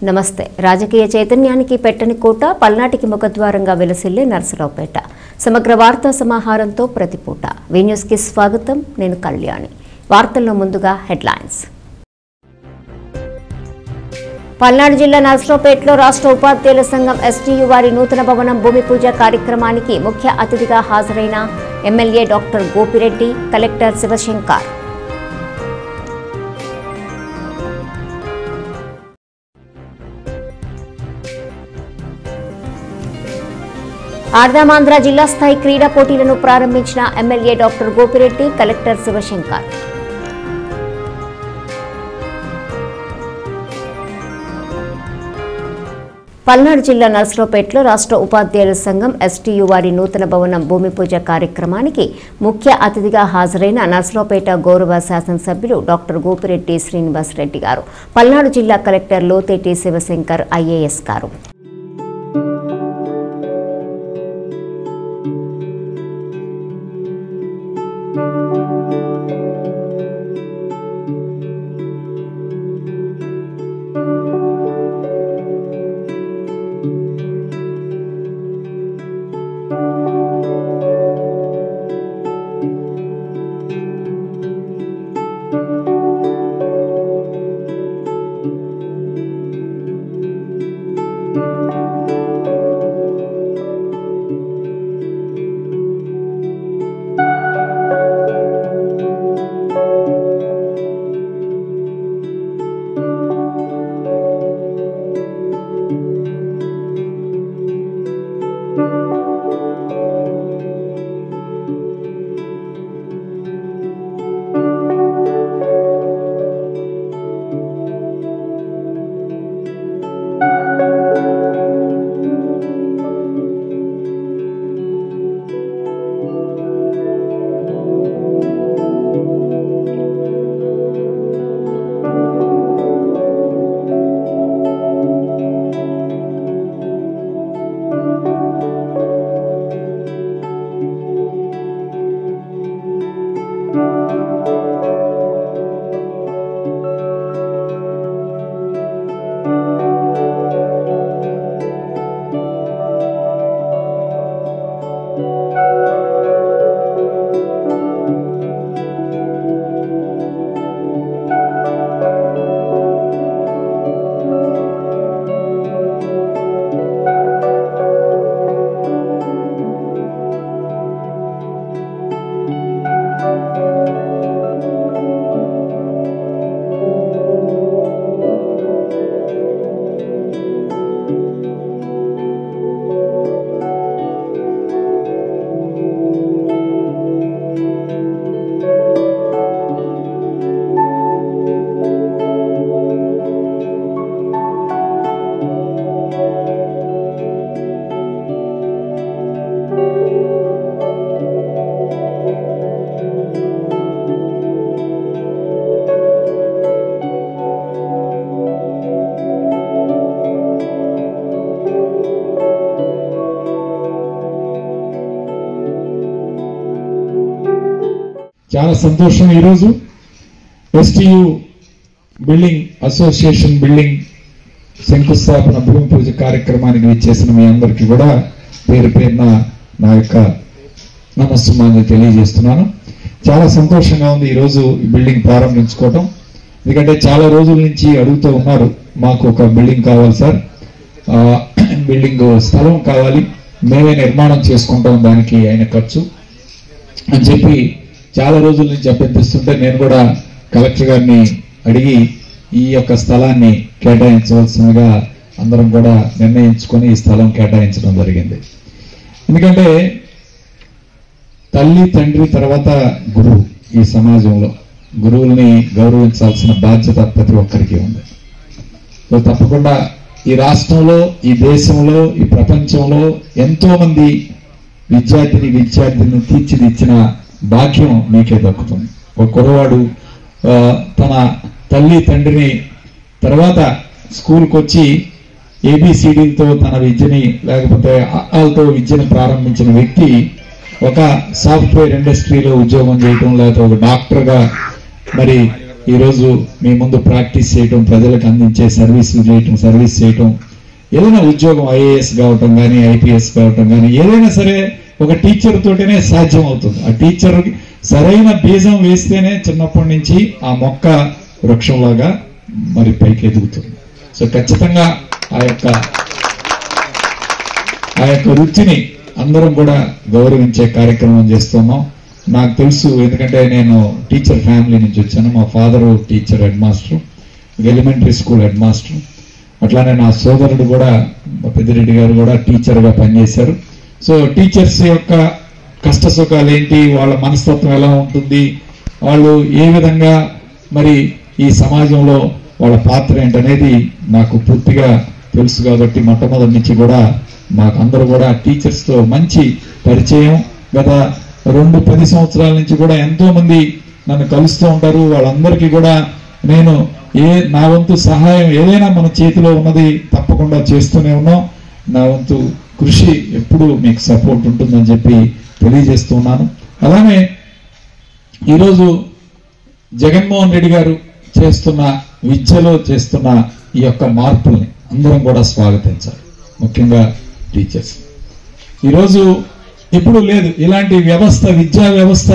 నమస్తే. రాజకీయ చైతన్యానికి పెట్టని కోట, పల్నాటికి ముఖద్వారంగా వెలసిల్లే నర్సరావుపేట. సమగ్ర వార్తా సమాహారంతో ప్రతిపూట. వి న్యూస్ కి స్వాగతం. నేను కళ్యాణి. వార్తల్లో ముందుగా హెడ్లైన్స్. పల్నాడు జిల్లా నర్సరావుపేటలో రాష్ట్ర ఉపాధ్యాయుల సంఘం ఎస్టీయూ వారి నూతన భవనం భూమి పూజ కార్యక్రమానికి ముఖ్య అతిథిగా హాజరైన MLA doctor Gopireddy, collector Shivashankar. ఆర్దామాంధ్ర జిల్లా స్థాయి క్రీడా పోటీలను ప్రారంభించిన MLA doctor Gopireddy, collector Shivashankar. Palnadu జిల్లా నర్సరావుపేటలో రాష్ట్ర ఉపాధ్యాయుల సంఘం ఎస్టీయూ వారి నూతన భవనం భూమి పూజ కార్యక్రమానికి ముఖ్య అతిథిగా హాజరైన నర్సరావుపేట గౌరవ శాసనసభ్యులు డాక్టర్ గోపిరెడ్డి శ్రీనివాసరెడ్డి గారు, పల్నాడు జిల్లా కలెక్టర్ లోతేటి శివశంకర్ ఐఏఎస్ గారు. చాలా సంతోషం. ఈరోజు ఎస్టీయూ బిల్డింగ్ అసోసియేషన్ బిల్డింగ్ శంకుస్థాపన భూమి పూజ కార్యక్రమానికి విచ్చేసిన మీ అందరికీ కూడా పేరు పేరున నా యొక్క నమస్సుమాన్ని తెలియజేస్తున్నాను. చాలా సంతోషంగా ఉంది ఈరోజు ఈ బిల్డింగ్ ప్రారంభించుకోవటం. ఎందుకంటే చాలా రోజుల నుంచి అడుగుతూ ఉన్నారు, మాకు ఒక బిల్డింగ్ కావాలి సార్, బిల్డింగ్ స్థలం కావాలి, మేమే నిర్మాణం చేసుకుంటాం, దానికి అయిన ఖర్చు అని చెప్పి చాలా రోజుల నుంచి అభ్యర్థిస్తుంటే నేను కూడా కలెక్టర్ గారిని అడిగి ఈ యొక్క స్థలాన్ని కేటాయించవలసిందిగా అందరం కూడా నిర్ణయించుకొని ఈ స్థలం కేటాయించడం జరిగింది. ఎందుకంటే తల్లి తండ్రి తర్వాత గురువు, ఈ సమాజంలో గురువుల్ని గౌరవించాల్సిన బాధ్యత ప్రతి ఒక్కరికి ఉంది. సో తప్పకుండా ఈ రాష్ట్రంలో, ఈ దేశంలో, ఈ ప్రపంచంలో ఎంతో మంది విద్యార్థిని తీర్చిదిచ్చిన భాగ్యం మీకే దక్కుతుంది. ఒక కుర్రవాడు తన తల్లి తండ్రిని తర్వాత స్కూల్కి వచ్చి ఏబిసిడీలతో తన విద్యని లేకపోతే ఆలతో విద్యను ప్రారంభించిన వ్యక్తి ఒక సాఫ్ట్వేర్ ఇండస్ట్రీలో ఉద్యోగం చేయటం, లేకపోతే ఒక డాక్టర్గా మరి ఈరోజు మీ ముందు ప్రాక్టీస్ చేయటం, ప్రజలకు అందించే సర్వీస్ చేయటం, ఏదైనా ఉద్యోగం ఐఏఎస్ కావటం కానీ ఐపీఎస్ కావటం కానీ ఏదైనా సరే ఒక టీచర్ తోటనే సాధ్యం అవుతుంది. ఆ టీచర్ సరైన బీజం వేస్తేనే చిన్నప్పటి నుంచి ఆ మొక్క వృక్షంలాగా మరి పైకి ఎదుగుతుంది. సో ఖచ్చితంగా ఆ యొక్క వృత్తిని అందరం కూడా గౌరవించే కార్యక్రమం చేస్తున్నాం. నాకు తెలుసు, ఎందుకంటే నేను టీచర్ ఫ్యామిలీ నుంచి వచ్చాను. మా father teacher, head master, elementary school head master. అట్లానే నా సోదరుడు కూడా, పెద్దిరెడ్డి గారు కూడా టీచర్గా పనిచేశారు. సో టీచర్స్ యొక్క కష్ట సుఖాలు ఏంటి, వాళ్ళ మనస్తత్వం ఎలా ఉంటుంది, వాళ్ళు ఏ విధంగా మరి ఈ సమాజంలో వాళ్ళ పాత్ర ఏంటనేది నాకు పూర్తిగా తెలుసు. కాబట్టి మొట్టమొదటి నుంచి కూడా మాకందరూ కూడా టీచర్స్తో మంచి పరిచయం. గత 10 సంవత్సరాల నుంచి కూడా ఎంతో మంది నన్ను కలుస్తూ ఉంటారు. వాళ్ళందరికీ కూడా నేను నా వంతు సహాయం ఏదైనా మన చేతిలో ఉన్నది తప్పకుండా చేస్తూనే ఉన్నాం. నా వంతు కృషి ఎప్పుడు మీకు సపోర్ట్ ఉంటుందని చెప్పి తెలియజేస్తున్నాను. అలానే ఈరోజు జగన్మోహన్ రెడ్డి గారు చేస్తున్న విద్యలో చేస్తున్న ఈ యొక్క మార్పుల్ని అందరం కూడా స్వాగతించాలి. ముఖ్యంగా టీచర్స్ ఈరోజు ఎప్పుడు లేదు ఇలాంటి వ్యవస్థ, విద్యా వ్యవస్థ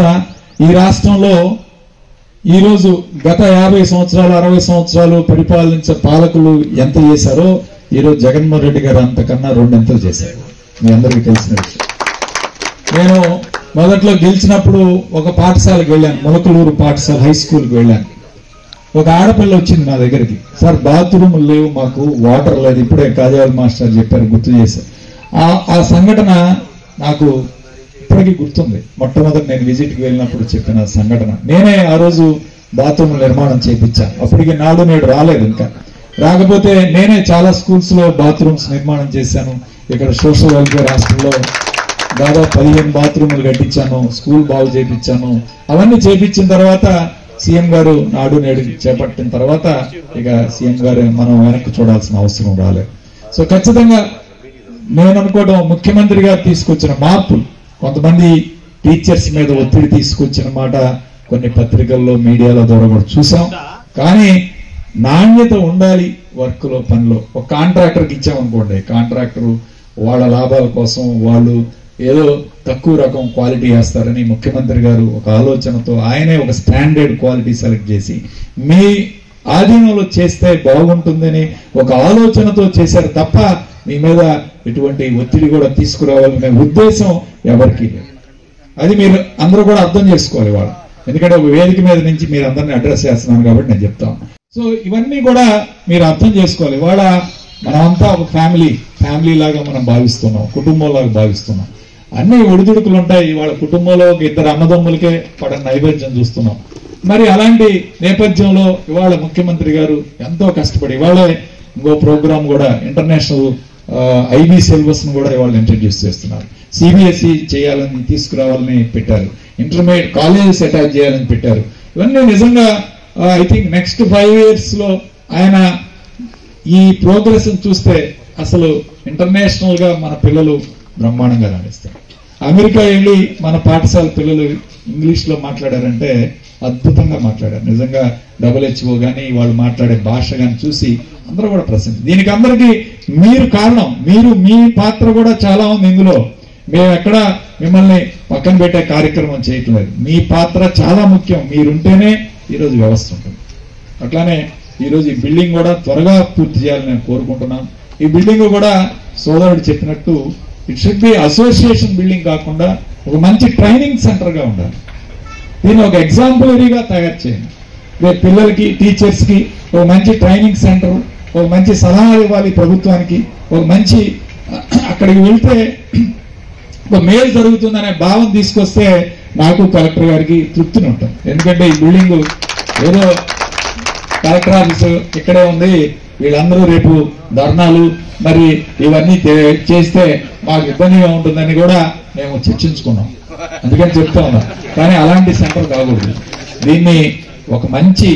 ఈ రాష్ట్రంలో. ఈరోజు గత 50 సంవత్సరాలు 60 సంవత్సరాలు పరిపాలించే పాలకులు ఎంత చేశారో ఈరోజు జగన్మోహన్ రెడ్డి గారు అంతకన్నా 2 అంతలు చేశారు. మీ అందరికీ తెలిసిన విషయం. నేను మొదట్లో గెలిచినప్పుడు ఒక పాఠశాలకు వెళ్ళాను, మొలకలూరు పాఠశాల హై స్కూల్కి వెళ్ళాను. ఒక ఆడపిల్ల వచ్చింది నా దగ్గరికి, సార్ బాత్రూమ్ లేవు, మాకు వాటర్ లేదు. ఇప్పుడే కాజావల్ మాస్టర్ చెప్పారు, గుర్తు చేశారు. ఆ సంఘటన నాకు ఇప్పటికీ గుర్తుంది. మొట్టమొదటి నేను విజిట్కి వెళ్ళినప్పుడు చెప్పిన సంఘటన. నేనే ఆ రోజు బాత్రూమ్ నిర్మాణం చేయించాను. అప్పటికి నాడు నేడు రాలేదు. ఇంకా రాకపోతే నేనే చాలా స్కూల్స్ లో బాత్రూమ్స్ నిర్మాణం చేశాను. ఇక్కడ సోషల్ వెల్ఫేర్ హాస్టల్లో దాదాపు 15 బాత్రూములు కట్టించాను, స్కూల్ బాగు చేయించాను. అవన్నీ చేయించిన తర్వాత సీఎం గారు నాడు నేడు చేపట్టిన తర్వాత ఇక సీఎం గారు మనం వెనక్కి చూడాల్సిన అవసరం రాలేదు. సో ఖచ్చితంగా నేను అనుకోవడం, ముఖ్యమంత్రి గారు తీసుకొచ్చిన మార్పులు, కొంతమంది టీచర్స్ మీద ఒత్తిడి తీసుకొచ్చిన మాట కొన్ని పత్రికల్లో మీడియాలో ద్వారా కూడా చూసాం. కానీ నాణ్యత ఉండాలి వర్క్ లో, పనిలో. ఒక కాంట్రాక్టర్కి ఇచ్చామనుకోండి, కాంట్రాక్టర్ వాళ్ళ లాభాల కోసం వాళ్ళు ఏదో తక్కువ రకం క్వాలిటీ వేస్తారని ముఖ్యమంత్రి గారు ఒక ఆలోచనతో ఆయనే ఒక స్టాండర్డ్ క్వాలిటీ సెలెక్ట్ చేసి మీ ఆధీనంలో చేస్తే బాగుంటుందని ఒక ఆలోచనతో చేశారు తప్ప మీ మీద ఎటువంటి ఒత్తిడి కూడా తీసుకురావాలనే ఉద్దేశం ఎవరికీ లేదు. అది మీరు అందరూ కూడా అర్థం చేసుకోవాలి వాళ్ళు. ఎందుకంటే ఒక వేదిక మీద నుంచి మీరు అందరినీ అడ్రస్ చేస్తున్నాను కాబట్టి నేను చెప్తాను. సో ఇవన్నీ కూడా మీరు అర్థం చేసుకోవాలి. వాళ్ళ మనమంతా ఒక ఫ్యామిలీ లాగా మనం భావిస్తున్నాం, కుటుంబంలాగా భావిస్తున్నాం. అన్ని ఒడిదుడుకులు ఉంటాయి. వాళ్ళ కుటుంబంలో ఒక 2 అన్నదమ్ములకే పడిన నైవేద్యం చూస్తున్నాం. మరి అలాంటి నేపథ్యంలో ఇవాళ ముఖ్యమంత్రి గారు ఎంతో కష్టపడి ఇవాళ ఇంకో ప్రోగ్రామ్ కూడా ఇంటర్నేషనల్ ఐబీ సిలబస్ ను కూడా ఇవాళ ఇంట్రడ్యూస్ చేస్తున్నారు. సిబిఎస్ఈ చేయాలని తీసుకురావాలని పెట్టారు. ఇంటర్మీడియట్ కాలేజెస్ అటాచ్ చేయాలని పెట్టారు. ఇవన్నీ నిజంగా ఐ థింక్ నెక్స్ట్ 5 years లో ఆయన ఈ ప్రోగ్రెస్ చూస్తే అసలు ఇంటర్నేషనల్ గా మన పిల్లలు బ్రహ్మాండంగా రాణిస్తారు. అమెరికా వెళ్ళి మన పాఠశాల పిల్లలు ఇంగ్లీష్ లో మాట్లాడారంటే అద్భుతంగా మాట్లాడారు. నిజంగా WHO కానీ వాళ్ళు మాట్లాడే భాష కానీ చూసి అందరూ కూడా ప్రశంస. దీనికి అందరికీ మీరు కారణం. మీ పాత్ర కూడా చాలా ఉంది ఇందులో. మేము ఎక్కడ మిమ్మల్ని పక్కన పెట్టే కార్యక్రమం చేయట్లేదు. మీ పాత్ర చాలా ముఖ్యం. మీరుంటేనే ఈరోజు వ్యవస్థ ఉంటుంది. అట్లానే ఈరోజు ఈ బిల్డింగ్ కూడా త్వరగా పూర్తి చేయాలని నేను కోరుకుంటున్నాను. ఈ బిల్డింగ్ కూడా సోదరుడు చెప్పినట్టు it should be association building కాకుండా ఒక మంచి ట్రైనింగ్ సెంటర్ గా ఉండాలి. దీన్ని ఒక ఎగ్జాంపులరీగా తయారు చేయండి. రేపు పిల్లలకి, టీచర్స్ కి ఒక మంచి ట్రైనింగ్ సెంటర్, ఒక మంచి సలహాలు ఇవ్వాలి ప్రభుత్వానికి. ఒక మంచి అక్కడికి వెళ్తే ఒక మేలు జరుగుతుందనే భావం తీసుకొస్తే నాకు కలెక్టర్ గారికి తృప్తిని ఉంటుంది. ఎందుకంటే ఈ బిల్డింగ్ ఏదో కలెక్టర్ ఆఫీసు ఇక్కడే ఉంది, వీళ్ళందరూ రేపు ధర్నాలు మరి ఇవన్నీ చేస్తే మాకు ఇబ్బందిగా ఉంటుందని కూడా మేము చర్చించుకున్నాం. అందుకని చెప్తా ఉన్నాం. కానీ అలాంటి సెంటర్ కాకూడదు. దీన్ని ఒక మంచి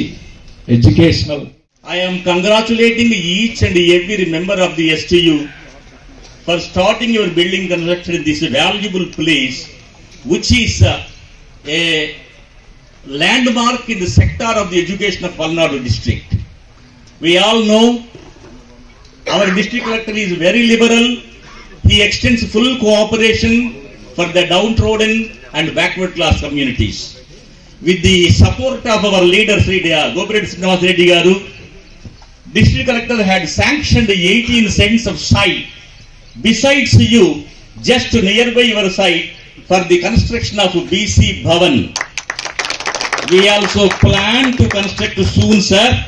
educational. I am congratulating each and every member of the STU for starting your building construction in this valuable place, which is a landmark in the sector of the education of Palnadu district. We all know our district collector is very liberal. He extends full cooperation for the downtrodden and backward class communities. With the support of our leader Sri Gopireddy Srinivas Reddy Garu, district collector had sanctioned 18 cents of site besides you, just nearby your site, for the construction of BC Bhavan. We also plan to construct soon, sir,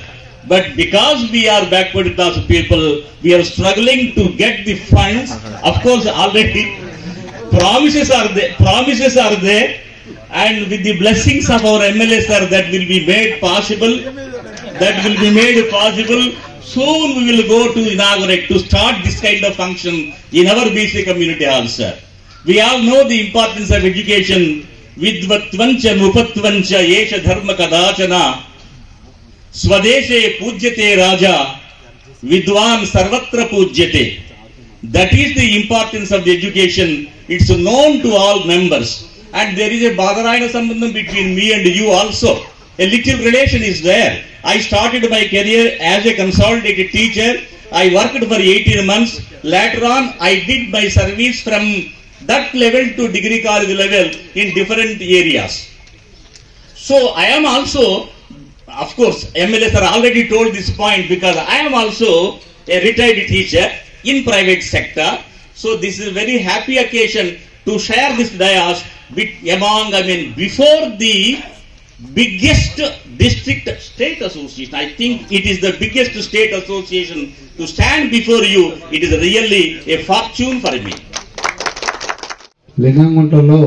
but because we are backward class people, we are struggling to get the funds. Of course, already promises are there, and with the blessings of our MLA, sir, that will be made possible. Soon we will go to inaugurate, to start this kind of function in our BC community also. We all know the importance of education. Vidvatvancha nupatvancha yesha dharma kadachana swadeshe pujyate raja vidwan sarvatra pujyate. That is the importance of the education. It's known to all members. And there is a Badarayana Sambandham between me and you also. A little relation is there. I started my career as a consolidated teacher. I worked for 18 months. Later on, I did my service from that level to degree college level in different areas. So I am also, of course, MLA sir already told this point, because I am also a retired teacher in private sector. So this is a very happy occasion to share this dais before the biggest district state association. I think it is the biggest state association. To stand before you, it is really a fortune for me. లింగంగుంటలో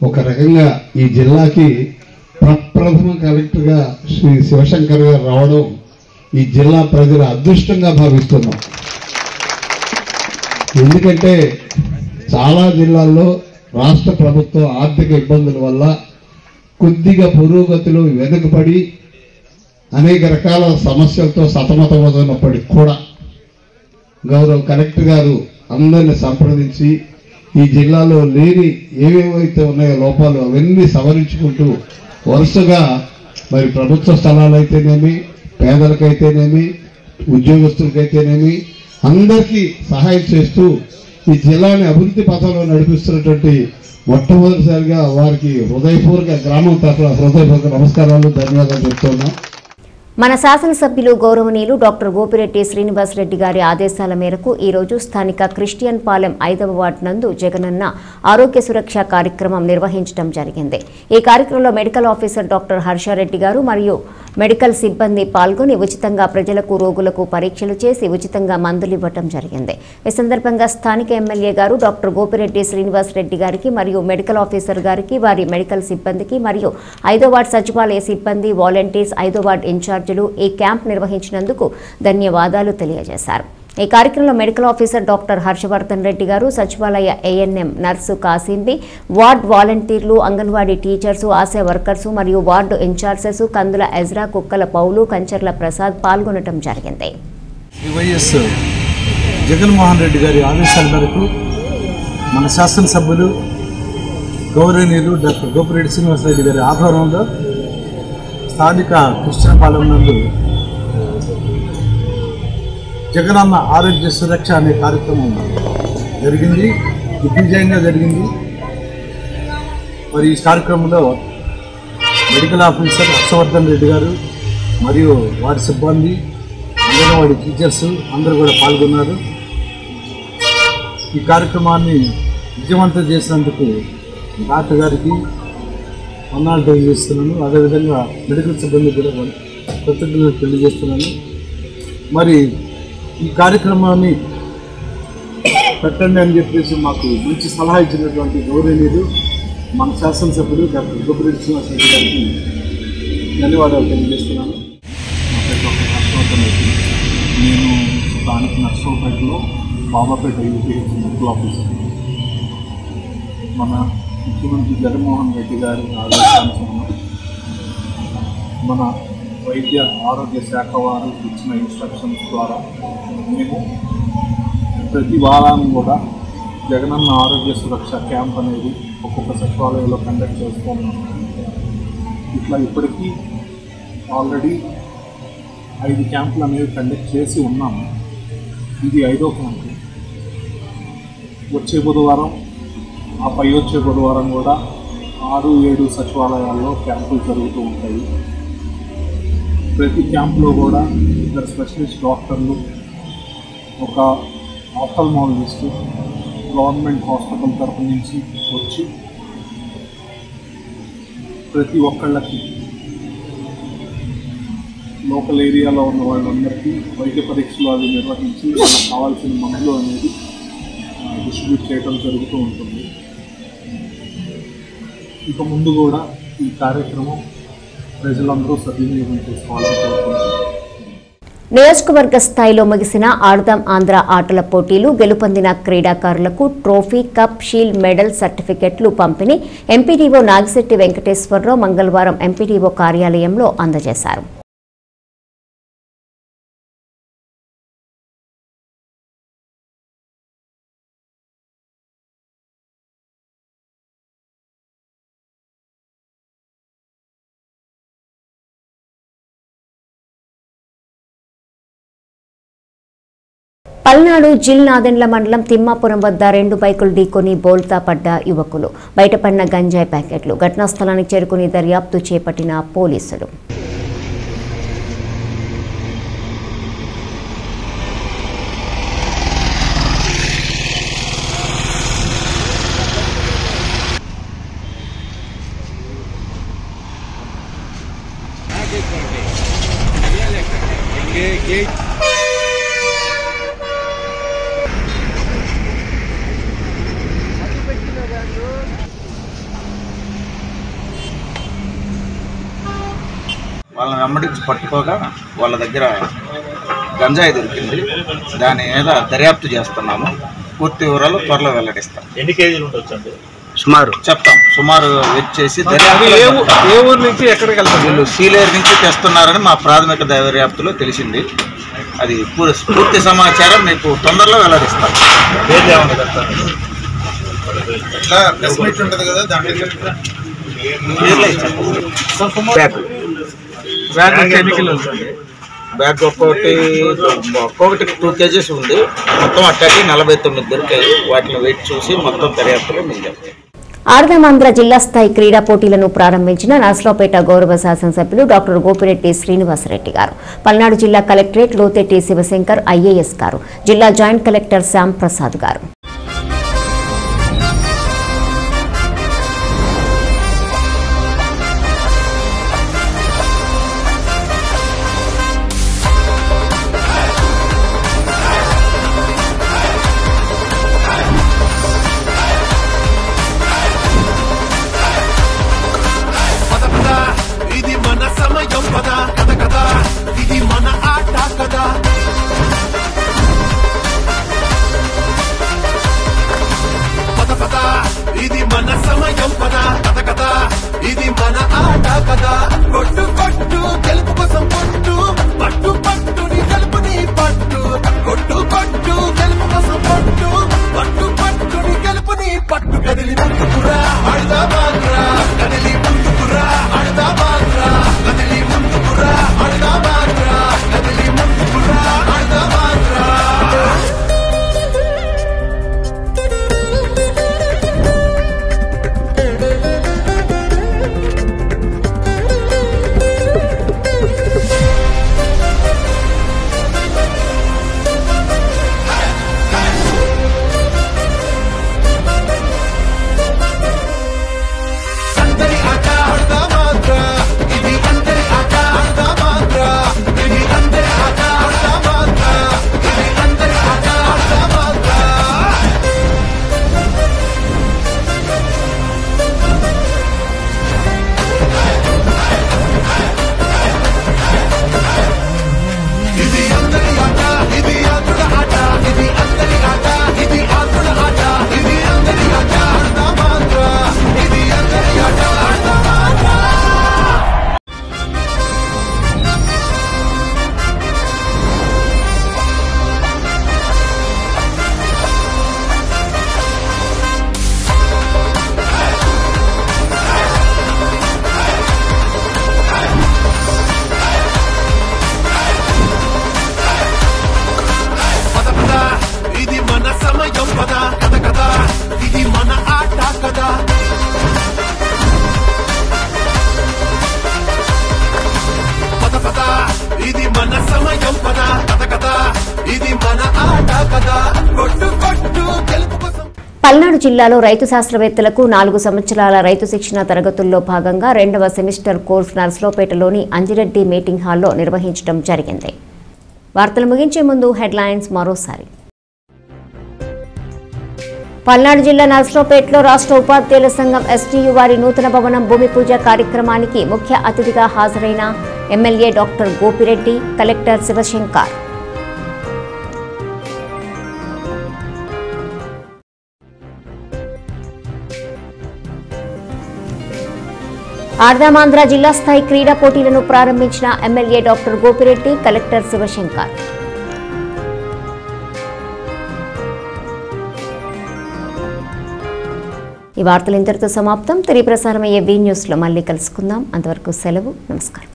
ఒక రకంగా ఈ జిల్లాకి ప్రప్రథమ కలెక్టర్గా శ్రీ శివశంకర్ గారు రావడం ఈ జిల్లా ప్రజల అదృష్టంగా భావిస్తున్నాం. ఎందుకంటే చాలా జిల్లాల్లో రాష్ట్ర ప్రభుత్వం ఆర్థిక ఇబ్బందుల వల్ల కొద్దిగా పురోగతిలో వెనుకబడి అనేక రకాల సమస్యలతో సతమతమవుతున్నప్పటికీ కూడా గౌరవ కలెక్టర్ గారు అందరిని సంప్రదించి ఈ జిల్లాలో లేని ఏవేవైతే ఉన్నాయో లోపాలు అవన్నీ సవరించుకుంటూ వరుసగా మరి ప్రభుత్వ స్థలాలైతేనేమి, పేదలకైతేనేమి, ఉద్యోగస్తులకైతేనేమి అందరికీ సహాయం చేస్తూ ఈ జిల్లాని అభివృద్ధి పథంలో నడిపిస్తున్నటువంటి మొట్టమొదటిసారిగా వారికి హృదయపూర్వక గ్రామం తరఫున హృదయపూర్వక నమస్కారాలు, ధన్యవాదాలు చెప్తున్నాం. మన శాసనసభ్యులు గౌరవనీయులు డాక్టర్ గోపిరెడ్డి శ్రీనివాస్ రెడ్డి గారి ఆదేశాల మేరకు ఈరోజు స్థానిక క్రిస్టియన్ పాలెం 5వ వార్డు నందు జగనన్న ఆరోగ్య సురక్ష కార్యక్రమం నిర్వహించడం జరిగింది. ఈ కార్యక్రమంలో మెడికల్ ఆఫీసర్ డాక్టర్ హర్షారెడ్డి గారు మరియు మెడికల్ సిబ్బంది పాల్గొని ఉచితంగా ప్రజలకు, రోగులకు పరీక్షలు చేసి ఉచితంగా మందులు ఇవ్వడం జరిగింది. ఈ సందర్భంగా స్థానిక ఎమ్మెల్యే గారు డాక్టర్ గోపిరెడ్డి శ్రీనివాస్ రెడ్డి గారికి మరియు మెడికల్ ఆఫీసర్ గారికి, వారి మెడికల్ సిబ్బందికి మరియు 5వ వార్డు సచివాలయ సిబ్బంది, వాలంటీర్స్, 5వ వార్డు ఇన్ఛార్జీలు ఈ క్యాంప్ నిర్వహించినందుకు ధన్యవాదాలు తెలియజేశారు. ఈ కార్యక్రమంలో medical officer doctor Harshavardhan Reddy గారు, సచివాలయ ఏఎన్ఎం నర్సు కాసింబి, వార్డ్ వాలంటీర్లు, అంగన్వాడీ టీచర్సు, ఆశా వర్కర్సు మరియు ward incharges Kandula Ezra, Kukkala Paulu, Kancharla Prasad పాల్గొనడం జరిగింది. వైఎస్ జగన్మోహన్ రెడ్డి గారి ఆదేశాల మేరకు మన శాసనసభ్యులు గౌరవనీయులు డాక్టర్ గోపిరెడ్డి శ్రీనివాస్ రెడ్డి గారి ఆధ్వర్యంలో స్థానిక క్రిస్టియన్ పాలెం నందు జగనన్న ఆరోగ్య సురక్ష అనే కార్యక్రమం జరిగింది, దిగ్విజయంగా జరిగింది. మరి ఈ కార్యక్రమంలో మెడికల్ ఆఫీసర్ హర్షవర్ధన్ రెడ్డి గారు మరియు వారి సిబ్బంది, అంగన్వాడీ టీచర్స్ అందరూ కూడా పాల్గొన్నారు. ఈ కార్యక్రమాన్ని విజయవంతం చేసినందుకు డాక్టర్ గారికి వందనాలు తెలియజేస్తున్నాను. అదేవిధంగా మెడికల్ సిబ్బంది కూడా కృతజ్ఞతలు తెలియజేస్తున్నాను. మరి ఈ కార్యక్రమాన్ని పెట్టండి అని చెప్పేసి మాకు మంచి సలహా ఇచ్చినటువంటి గౌరవనీయులు మన శాసనసభ్యులు డాక్టర్ గోపిరెడ్డి శ్రీనివాస్ రెడ్డి గారికి ధన్యవాదాలు తెలియజేస్తున్నాను. నా పేరు డాక్టర్ హర్షవర్ధన్ రెడ్డి. నేను స్థానిక నర్సరావుపేటలో బాబాపేట యూపీహెచ్ మెడికల్ ఆఫీసర్. మన ముఖ్యమంత్రి జగన్మోహన్ రెడ్డి గారి ఆదేశానుసారం మన వైద్య ఆరోగ్య శాఖ వారు ఇచ్చిన ఇన్స్ట్రక్షన్స్ ద్వారా మేము ప్రతి వారాన్ని కూడా జగనన్న ఆరోగ్య సురక్ష క్యాంప్ అనేది ఒక్కొక్క సచివాలయంలో కండక్ట్ చేస్తున్నాము. ఇట్లా ఇప్పటికీ ఆల్రెడీ 5 క్యాంపులు అనేవి కండక్ట్ చేసి ఉన్నాము. ఇది 5వ క్యాంపు. వచ్చే బుధవారం, ఆ పై వచ్చే బుధవారం కూడా 6-7 సచివాలయాల్లో క్యాంపులు జరుగుతూ ఉంటాయి. ప్రతి క్యాంపులో కూడా 2 స్పెషలిస్ట్ డాక్టర్లు, ఒక ఆఫ్థల్మాలజిస్టు గవర్నమెంట్ హాస్పిటల్ తరఫు నుంచి వచ్చి ప్రతి ఒక్కళ్ళకి లోకల్ ఏరియాలో ఉన్న వాళ్ళందరికీ వైద్య పరీక్షలు అవి నిర్వహించి వాళ్ళకి కావాల్సిన మందులు అనేది డిస్ట్రిబ్యూట్ చేయడం జరుగుతూ ఉంటుంది. ఇక ముందు కూడా ఈ కార్యక్రమం ప్రజలందరూ సద్వినియోగం చేసుకోవాలని కోరుకుంటున్నాను. నియోజకవర్గ స్థాయిలో ముగిసిన ఆడదాం ఆంధ్ర ఆటల పోటీలు గెలుపొందిన క్రీడాకారులకు ట్రోఫీ, కప్, షీల్డ్, మెడల్, సర్టిఫికెట్లు పంపిణీ ఎంపీడీఓ నాగిశెట్టి వెంకటేశ్వరరావు మంగళవారం ఎంపీడీఓ కార్యాలయంలో అందజేశారు. పల్నాడు జిల్ నాదెండ్ల మండలం తిమ్మాపురం వద్ద 2 బైకులు ఢీకొని బోల్తా పడ్డ యువకులు, బయటపడిన గంజాయి ప్యాకెట్లు. ఘటనా స్థలానికి చేరుకుని దర్యాప్తు చేపట్టిన పోలీసులు. వాళ్ళని వెంబడించి పట్టుకోగా వాళ్ళ దగ్గర గంజాయి దొరికింది. దాని మీద దర్యాప్తు చేస్తున్నాము. పూర్తి వివరాలు త్వరలో వెల్లడిస్తాం. ఎన్ని కేజీలు ఉండొచ్చు సుమారు వచ్చేసి ఏ ఊరు నుంచి ఎక్కడికి వెళ్తారు? వీళ్ళు సీలేరు నుంచి తెస్తున్నారని మా ప్రాథమిక దర్యాప్తులో తెలిసింది. అది పూర్తి సమాచారం మీకు తొందరలో వెల్లడిస్తాం. ఇట్లా ప్రెస్ మీట్ ఉంటుంది కదా, దాంట్లో బ్యాగ్ ఒక్కొక్కటి 2 కేజీస్ ఉంది. మొత్తం అట్టాకి 49 దొరికాయి. వాటిని వెయిట్ చూసి మొత్తం దర్యాప్తులో మీకు చెప్తాం. ఆర్దమాంధ్ర జిల్లా స్థాయి క్రీడా పోటీలను ప్రారంభించిన నర్సరావుపేట గౌరవ శాసనసభ్యులు డాక్టర్ గోపిరెడ్డి శ్రీనివాసరెడ్డి గారు, పల్నాడు జిల్లా కలెక్టరేట్ లోతెట్టి శివశంకర్ ఐఏఎస్ గారు, జిల్లా జాయింట్ కలెక్టర్ శ్యామ్ ప్రసాద్ గారు. పల్నాడు జిల్లాలో రైతు శాస్త్రవేత్తలకు 4 సంవత్సరాల రైతు శిక్షణ తరగతుల్లో భాగంగా 2వ సెమిస్టర్ కోర్సు నర్సరావుపేటలోని అంజిరెడ్డి మీటింగ్ హాల్లో నిర్వహించడం జరిగింది. వార్తలు ముగించే ముందు హెడ్లైన్స్ మరోసారి. పల్నాడు జిల్లా నర్సరావుపేటలో రాష్ట్ర ఉపాధ్యాయుల సంఘం ఎస్టీయూ వారి నూతన భవనం భూమి పూజ కార్యక్రమానికి ముఖ్య అతిథిగా హాజరైన MLA doctor Gopireddy, collector Shivashankar. ఆర్దామాంధ్ర జిల్లా స్థాయి క్రీడా పోటీలను ప్రారంభించిన MLA doctor Gopireddy, collector Shivashankar. ఈ వార్తలు ఇంతటితో సమాప్తం. తిరిగి ప్రసారమయ్యే వి న్యూస్లో మళ్ళీ కలుసుకుందాం. అంతవరకు సెలవు. నమస్కారం.